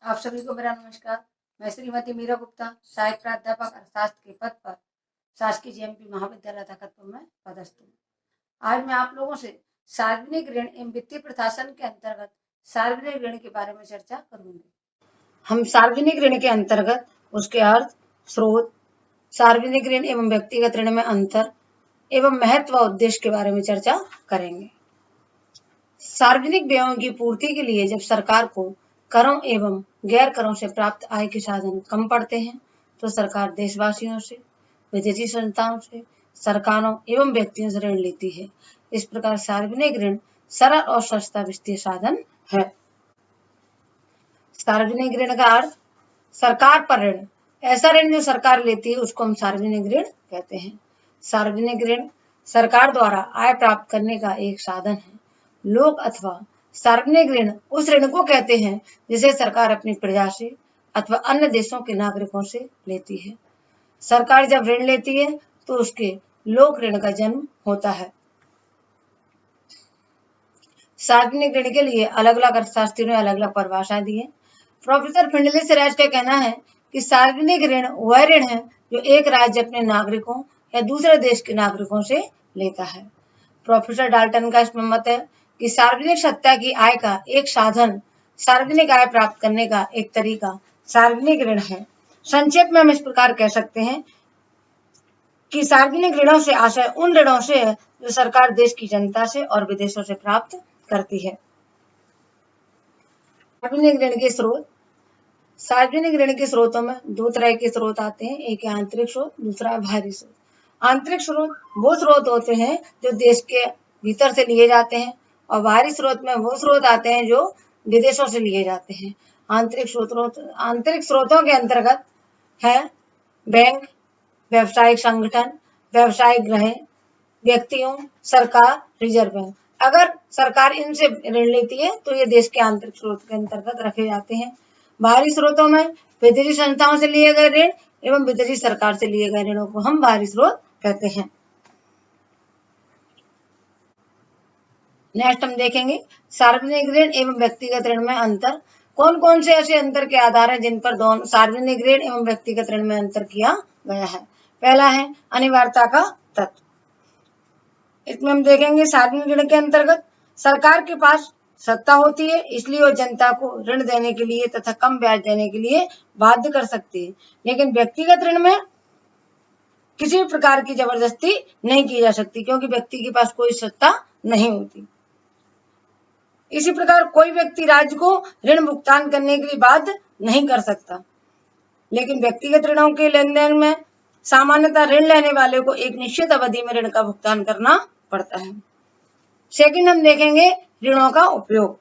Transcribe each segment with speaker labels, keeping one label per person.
Speaker 1: आप सभी को मेरा नमस्कार। मैं श्रीमती मीरा गुप्ता, सहायक प्राध्यापक अर्थशास्त्र के पद पर शासकीय जेएमपी महाविद्यालय तखतपुर में पदस्थ हूँ। आज मैं आप लोगों से सार्वजनिक ऋण एवं वित्तीय प्रशासन के अंतर्गत सार्वजनिक ऋण के बारे में चर्चा करूंगी। हम सार्वजनिक ऋण के अंतर्गत उसके अर्थ, स्रोत, सार्वजनिक ऋण एवं व्यक्तिगत ऋण में अंतर एवं महत्व व उद्देश्य के बारे में चर्चा करेंगे। सार्वजनिक व्ययों की पूर्ति के लिए जब सरकार को करों एवं गैर करों से प्राप्त आय के साधन कम पड़ते हैं तो सरकार देशवासियों से, विदेशी संस्थाओं से, सरकारों एवं व्यक्तियों से ऋण लेती है। इस प्रकार सार्वजनिक ऋण सरल और सस्ता वित्तीय साधन है। सार्वजनिक ऋण का अर्थ सरकार पर ऋण, ऐसा ऋण जो सरकार लेती है उसको हम सार्वजनिक ऋण कहते हैं। सार्वजनिक ऋण सरकार द्वारा आय प्राप्त करने का एक साधन है। लोक अथवा सार्वजनिक ऋण उस ऋण को कहते हैं जिसे सरकार अपनी प्रजा से अथवा अन्य देशों के नागरिकों से लेती है। सरकार जब ऋण लेती है तो उसके लोक ऋण का जन्म होता है। सार्वजनिक ऋण के लिए अलग अलग अर्थशास्त्रियों ने अलग अलग परिभाषाएं दी है। प्रोफेसर फिंडले सिराज का कहना है कि सार्वजनिक ऋण वह ऋण है जो एक राज्य अपने नागरिकों या दूसरे देश के नागरिकों से लेता है। प्रोफेसर डाल्टन का इसमें मत है कि सार्वजनिक सत्ता की आय का एक साधन, सार्वजनिक आय प्राप्त करने का एक तरीका सार्वजनिक ऋण है। संक्षेप में हम इस प्रकार कह सकते हैं कि सार्वजनिक ऋणों से आशय उन ऋणों से है जो सरकार देश की जनता से और विदेशों से प्राप्त करती है। सार्वजनिक ऋण के स्रोत। सार्वजनिक ऋण के स्रोतों में दो तरह के स्रोत आते हैं, एक है आंतरिक स्रोत, दूसरा है बाहरी स्रोत। आंतरिक स्रोत वो स्रोत होते हैं जो देश के भीतर से लिए जाते हैं और बाहरी स्रोत में वो स्रोत आते हैं जो विदेशों से लिए जाते हैं। आंतरिक स्रोतों के अंतर्गत है बैंक, व्यावसायिक संगठन, व्यावसायिक गृह, व्यक्तियों, सरकार, रिजर्व बैंक। अगर सरकार इनसे ऋण लेती है तो ये देश के आंतरिक स्रोत के अंतर्गत रखे जाते हैं। बाहरी स्रोतों में विदेशी संस्थाओं से लिए गए ऋण एवं विदेशी सरकार से लिए गए ऋणों को हम बाहरी स्रोत कहते हैं। नेक्स्ट हम देखेंगे सार्वजनिक ऋण एवं व्यक्तिगत ऋण में अंतर। कौन कौन से ऐसे अंतर के आधार हैं जिन पर दोनों सार्वजनिक ऋण एवं व्यक्तिगत ऋण में अंतर किया गया है। पहला है अनिवार्यता का तत्व। इसमें हम देखेंगे सार्वजनिक ऋण के अंतर्गत सरकार के पास सत्ता होती है, इसलिए वो जनता को ऋण देने के लिए तथा कम ब्याज देने के लिए बाध्य कर सकती है। लेकिन व्यक्तिगत ऋण में किसी भी प्रकार की जबरदस्ती नहीं की जा सकती क्योंकि व्यक्ति के पास कोई सत्ता नहीं होती। इसी प्रकार कोई व्यक्ति राज्य को ऋण भुगतान करने के लिए बाध्य नहीं कर सकता। लेकिन व्यक्तिगत ऋणों के लेन देन में सामान्यतः ऋण लेने वाले को एक निश्चित अवधि में ऋण का भुगतान करना पड़ता है। सेकंड हम देखेंगे ऋणों का उपयोग।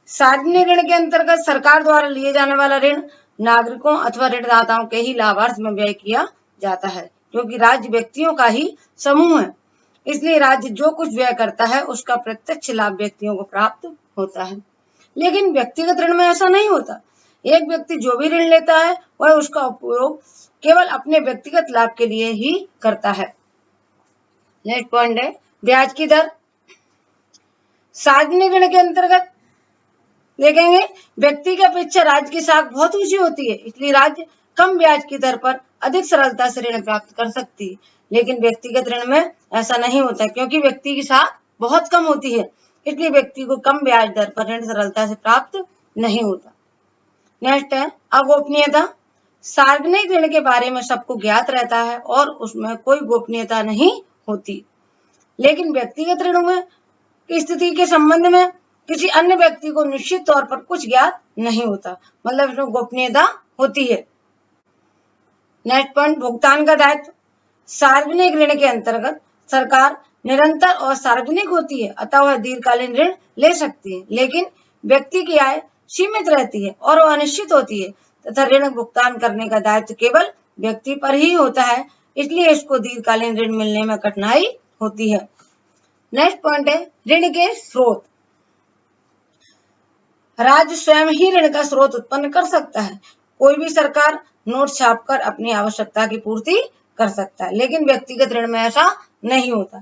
Speaker 1: सार्वजनिक ऋण के अंतर्गत सरकार द्वारा लिए जाने वाला ऋण नागरिकों अथवा ऋणदाताओं के ही लाभार्थ में व्यय किया जाता है क्योंकि राज्य व्यक्तियों का ही समूह है, इसलिए राज्य जो कुछ व्यय करता है उसका प्रत्यक्ष लाभ व्यक्तियों को प्राप्त होता है। लेकिन व्यक्तिगत ऋण में ऐसा नहीं होता। एक व्यक्ति जो भी ऋण लेता है वह उसका उपयोग केवल अपने व्यक्तिगत लाभ के लिए ही करता है। नेक्स्ट पॉइंट है ब्याज की दर। सार्वजनिक ऋण के अंतर्गत देखेंगे व्यक्ति की अपेक्षा राज्य की साख बहुत ऊंची होती है, इसलिए राज्य कम ब्याज की दर पर अधिक सरलता से ऋण प्राप्त कर सकती है। लेकिन व्यक्तिगत ऋण में ऐसा नहीं होता क्योंकि व्यक्ति की साख बहुत कम होती है, इसलिए व्यक्ति को कम ब्याज दर पर ऋण सरलता से प्राप्त नहीं होता। नेक्स्ट है अगोपनीयता। सार्वजनिक ऋण के बारे में सबको ज्ञात रहता है और उसमें कोई गोपनीयता नहीं होती। लेकिन व्यक्तिगत ऋणों में की स्थिति के संबंध में किसी अन्य व्यक्ति को निश्चित तौर पर कुछ ज्ञात नहीं होता, मतलब इसमें गोपनीयता होती है। नेक्स्ट पॉइंट भुगतान का दायित्व। सार्वजनिक ऋण के अंतर्गत सरकार निरंतर और सार्वजनिक होती है, अतः वह दीर्घकालीन ऋण ले सकती है। लेकिन व्यक्ति की आय सीमित रहती है और वह अनिश्चित होती है तथा ऋण भुगतान करने का दायित्व केवल व्यक्ति पर ही होता है, इसलिए इसको दीर्घकालीन ऋण मिलने में कठिनाई होती है। नेक्स्ट पॉइंट है ऋण के स्रोत। राज्य स्वयं ही ऋण का स्रोत उत्पन्न कर सकता है। कोई भी सरकार नोट छापकर अपनी आवश्यकता की पूर्ति कर सकता है, लेकिन व्यक्तिगत ऋण में ऐसा नहीं होता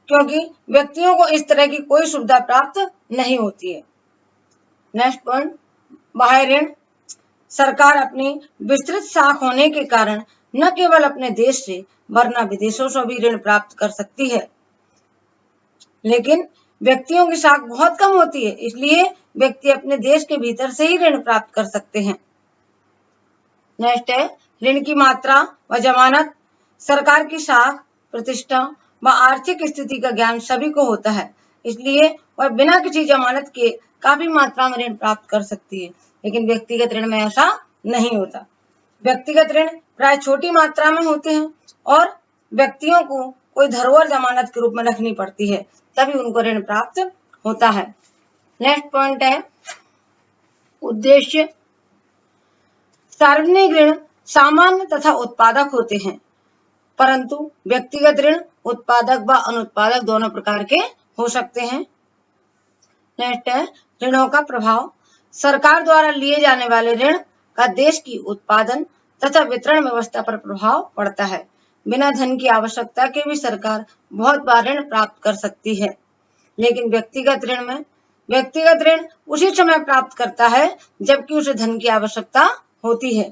Speaker 1: क्योंकि व्यक्तियों को इस तरह की कोई सुविधा प्राप्त नहीं होती है। नेक्स्ट पॉइंट बाह्य ऋण सरकार अपनी विस्तृत साख होने के कारण न केवल अपने देश से वरना विदेशों से भी ऋण प्राप्त कर सकती है, लेकिन व्यक्तियों की साख बहुत कम होती है, इसलिए व्यक्ति अपने देश के भीतर से ही ऋण प्राप्त कर सकते हैं। नेक्स्ट है ऋण की मात्रा व जमानत। सरकार की साख, प्रतिष्ठा व आर्थिक स्थिति का ज्ञान सभी को होता है, इसलिए वह बिना किसी जमानत के काफी मात्रा में ऋण प्राप्त कर सकती है, लेकिन व्यक्तिगत ऋण में ऐसा नहीं होता। व्यक्तिगत ऋण प्राय छोटी मात्रा में होते हैं और व्यक्तियों को कोई धरोहर जमानत के रूप में रखनी पड़ती है, तभी उनको ऋण प्राप्त होता है। नेक्स्ट पॉइंट है उद्देश्य। सार्वजनिक ऋण सामान्य तथा उत्पादक होते हैं, परंतु व्यक्तिगत ऋण उत्पादक व अनुत्पादक दोनों प्रकार के हो सकते हैं। नेक्स्ट है ऋणों का प्रभाव। सरकार द्वारा लिए जाने वाले ऋण का देश की उत्पादन तथा वितरण व्यवस्था पर प्रभाव पड़ता है। बिना धन की आवश्यकता के भी सरकार बहुत बार ऋण प्राप्त कर सकती है, लेकिन व्यक्तिगत ऋण उसी समय प्राप्त करता है जबकि उसे धन की आवश्यकता होती है।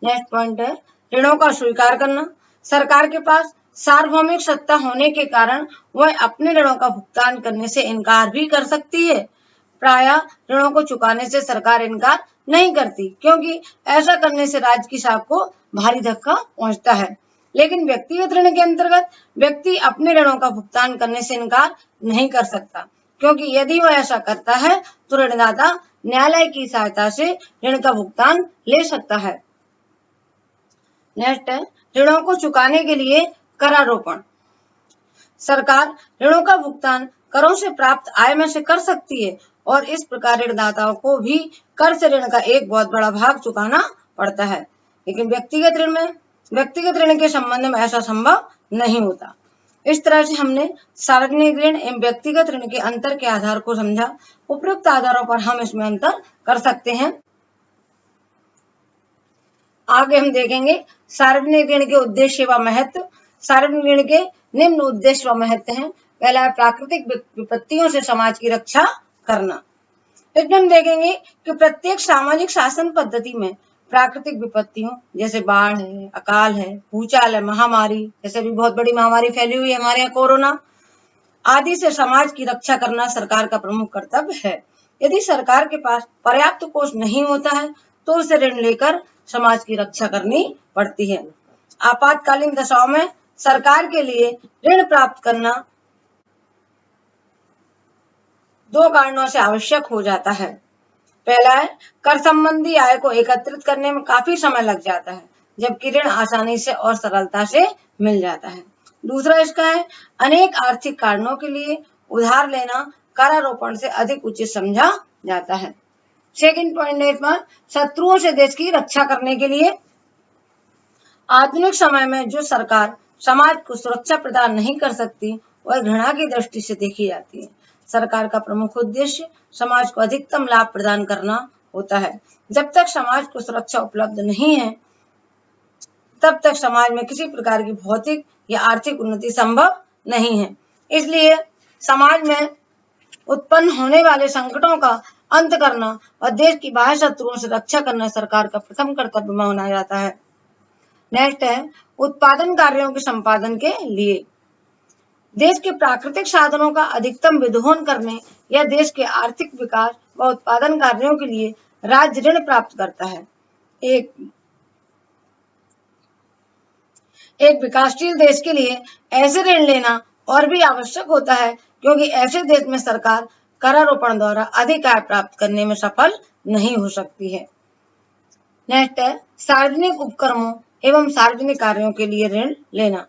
Speaker 1: नेक्स्ट पॉइंट है ऋणों का स्वीकार करना। सरकार के पास सार्वभौमिक सत्ता होने के कारण वह अपने ऋणों का भुगतान करने से इनकार भी कर सकती है। प्रायः ऋणों को चुकाने से सरकार इनकार नहीं करती, क्योंकि ऐसा करने से राज्य की साख को भारी धक्का पहुंचता है, लेकिन व्यक्तिगत ऋण के अंतर्गत व्यक्ति अपने ऋणों का भुगतान करने से इनकार नहीं कर सकता, क्योंकि यदि वह ऐसा करता है तो ऋणदाता न्यायालय की सहायता से ऋण का भुगतान ले सकता है। नेक्स्ट है ऋणों को चुकाने के लिए करारोपण। सरकार ऋणों का भुगतान करों से प्राप्त आय में से कर सकती है और इस प्रकार ऋणदाताओं को भी कर से ऋण का एक बहुत बड़ा भाग चुकाना पड़ता है, लेकिन व्यक्तिगत ऋण के संबंध में ऐसा संभव नहीं होता। इस तरह से हमने सार्वजनिक ऋण एवं व्यक्तिगत ऋण के अंतर के आधार को समझा। उपयुक्त आधारों पर हम इसमें अंतर कर सकते हैं। आगे हम देखेंगे सार्वजनिक ऋण के उद्देश्य व महत्व। सार्वजनिक ऋण के निम्न उद्देश्य व महत्व हैं। पहला है प्राकृतिक विपत्तियों से समाज की रक्षा करना। इसमें हम देखेंगे कि प्रत्येक सामाजिक शासन पद्धति में प्राकृतिक विपत्तियों जैसे बाढ़ है, अकाल है, भूचाल है, महामारी, जैसे भी बहुत बड़ी महामारी फैली हुई है हमारे यहाँ कोरोना आदि से समाज की रक्षा करना सरकार का प्रमुख कर्तव्य है। यदि सरकार के पास पर्याप्त कोष नहीं होता है तो उसे ऋण लेकर समाज की रक्षा करनी पड़ती है। आपातकालीन दशाओं में सरकार के लिए ऋण प्राप्त करना दो कारणों से आवश्यक हो जाता है। पहला है कर संबंधी आय को एकत्रित करने में काफी समय लग जाता है, जबकि ऋण आसानी से और सरलता से मिल जाता है। दूसरा इसका है अनेक आर्थिक कारणों के लिए उधार लेना करारोपण से अधिक उचित समझा जाता है। सेकंड पॉइंट है इसमें शत्रुओं से देश की रक्षा करने के लिए। आधुनिक समय में जो सरकार समाज को सुरक्षा प्रदान नहीं कर सकती वह घृणा की दृष्टि से देखी जाती है। सरकार का प्रमुख उद्देश्य समाज को अधिकतम लाभ प्रदान करना होता है। जब तक समाज को सुरक्षा उपलब्ध नहीं है तब तक समाज में किसी प्रकार की भौतिक या आर्थिक उन्नति संभव नहीं है। इसलिए समाज में उत्पन्न होने वाले संकटों का अंत करना और देश की बाह्य शत्रुओं से रक्षा करना सरकार का प्रथम कर्तव्य माना जाता है। नेक्स्ट है उत्पादन कार्यों के संपादन के लिए। देश के प्राकृतिक साधनों का अधिकतम विदोहन करने या देश के आर्थिक विकास व उत्पादन कार्यों के लिए राज्य ऋण प्राप्त करता है। एक विकासशील देश के लिए ऐसे ऋण लेना और भी आवश्यक होता है, क्योंकि ऐसे देश में सरकार करारोपण द्वारा अधिक आय प्राप्त करने में सफल नहीं हो सकती है। नेक्स्ट है सार्वजनिक उपक्रमों एवं सार्वजनिक कार्यों के लिए ऋण लेना।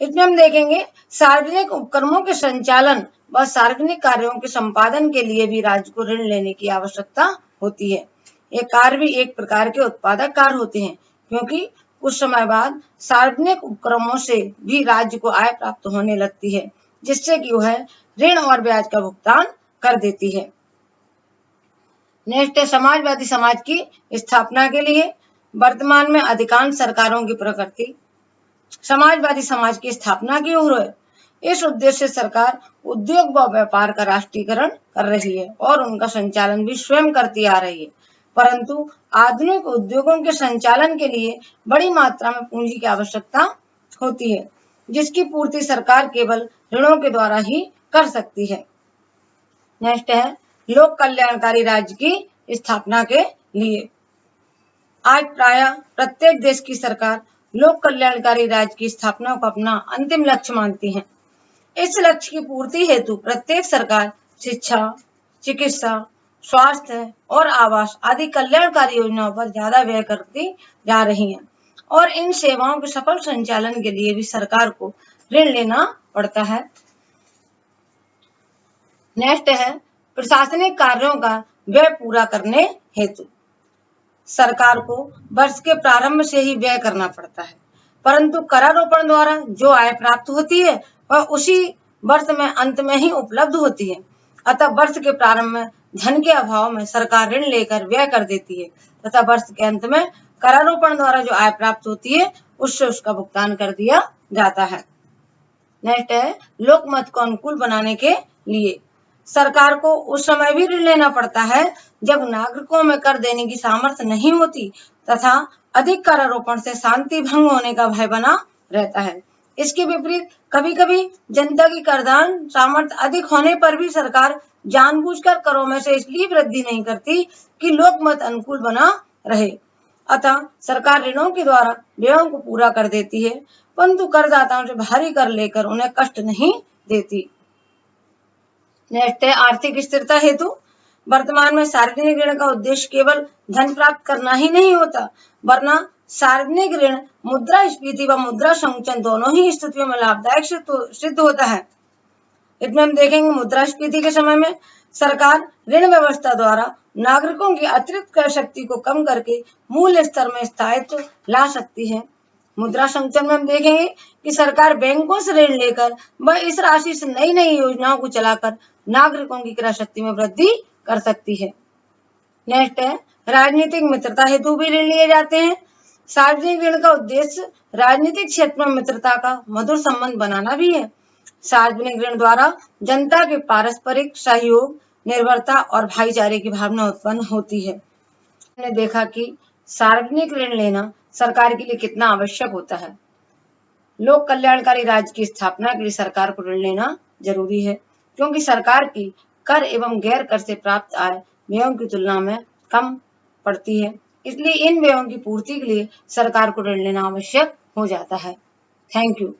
Speaker 1: इसमें हम देखेंगे सार्वजनिक उपक्रमों के संचालन व सार्वजनिक कार्यों के संपादन के लिए भी राज्य को ऋण लेने की आवश्यकता होती है। ये कार्य भी एक प्रकार के उत्पादक कार्य होते हैं, क्योंकि कुछ समय बाद सार्वजनिक उपक्रमों से भी राज्य को आय प्राप्त होने लगती है, जिससे कि वह ऋण और ब्याज का भुगतान कर देती है। नेक्स्ट है समाजवादी समाज की स्थापना के लिए। वर्तमान में अधिकांश सरकारों की प्रकृति समाजवादी समाज की स्थापना की ओर है। इस उद्देश्य से सरकार उद्योग व व्यापार का राष्ट्रीयकरण कर रही है और उनका संचालन भी स्वयं करती आ रही है। परंतु आधुनिक उद्योगों के संचालन के लिए बड़ी मात्रा में पूंजी की आवश्यकता होती है, जिसकी पूर्ति सरकार केवल ऋणों के द्वारा ही कर सकती है। नेक्स्ट है लोक कल्याणकारी राज्य की स्थापना के लिए। आज प्राय प्रत्येक देश की सरकार लोक कल्याणकारी राज्य की स्थापना को अपना अंतिम लक्ष्य मानती है। इस लक्ष्य की पूर्ति हेतु प्रत्येक सरकार शिक्षा, चिकित्सा, स्वास्थ्य और आवास आदि कल्याणकारी योजनाओं पर ज्यादा व्यय करती जा रही है और इन सेवाओं के सफल संचालन के लिए भी सरकार को ऋण लेना पड़ता है। नेक्स्ट है प्रशासनिक कार्यों का व्यय पूरा करने हेतु सरकार को वर्ष के प्रारंभ से ही व्यय करना पड़ता है, परंतु करारोपण द्वारा जो आय प्राप्त होती है वह उसी वर्ष में अंत में ही उपलब्ध होती है। अतः वर्ष के प्रारंभ में धन के अभाव में सरकार ऋण लेकर व्यय कर देती है तथा वर्ष के अंत में करारोपण द्वारा जो आय प्राप्त होती है उससे उसका भुगतान कर दिया जाता है। नेक्स्ट है लोकमत को अनुकूल बनाने के लिए सरकार को उस समय भी ऋण लेना पड़ता है जब नागरिकों में कर देने की सामर्थ्य नहीं होती तथा अधिक करारोपण से शांति भंग होने का भय बना रहता है। इसके विपरीत कभी कभी जनता की करदान सामर्थ्य अधिक होने पर भी सरकार जानबूझकर करों में से इसलिए वृद्धि नहीं करती कि लोकमत अनुकूल बना रहे। अतः सरकार ऋणों के द्वारा व्ययों को पूरा कर देती है, परंतु करदाताओं से भारी कर लेकर उन्हें कष्ट नहीं देती। नेक्स्ट है आर्थिक स्थिरता हेतु वर्तमान में सार्वजनिक ऋण का उद्देश्य केवल धन प्राप्त करना ही नहीं होता, वरना सार्वजनिक ऋण मुद्रास्फीति व मुद्रा संकुचन दोनों ही स्थितियों में लाभदायक सिद्ध होता है। इसमें हम देखेंगे मुद्रास्फीति के समय में सरकार ऋण व्यवस्था द्वारा नागरिकों की अतिरिक्त क्रय शक्ति को कम करके मूल स्तर में स्थायित्व ला सकती है। मुद्रा संकुचन में हम देखेंगे कि सरकार बैंकों से ऋण लेकर वह इस राशि से नई नई योजनाओं को चलाकर नागरिकों की क्रय शक्ति में वृद्धि कर सकती है। नेक्स्ट है राजनीतिक मित्रता हेतु भी ऋण लिए जाते हैं। सार्वजनिक ऋण का उद्देश्य राजनीतिक क्षेत्र में मित्रता का मधुर संबंध बनाना भी है। सार्वजनिक ऋण द्वारा जनता के पारस्परिक सहयोग, निर्भरता और भाईचारे की भावना उत्पन्न होती है। हमने देखा कि सार्वजनिक ऋण लेना सरकार के लिए कितना आवश्यक होता है। लोक कल्याणकारी राज्य की स्थापना के लिए सरकार को ऋण लेना जरूरी है, क्योंकि सरकार की कर एवं गैर कर से प्राप्त आय व्ययों की तुलना में कम पड़ती है। इसलिए इन व्ययों की पूर्ति के लिए सरकार को ऋण लेना आवश्यक हो जाता है। Thank you.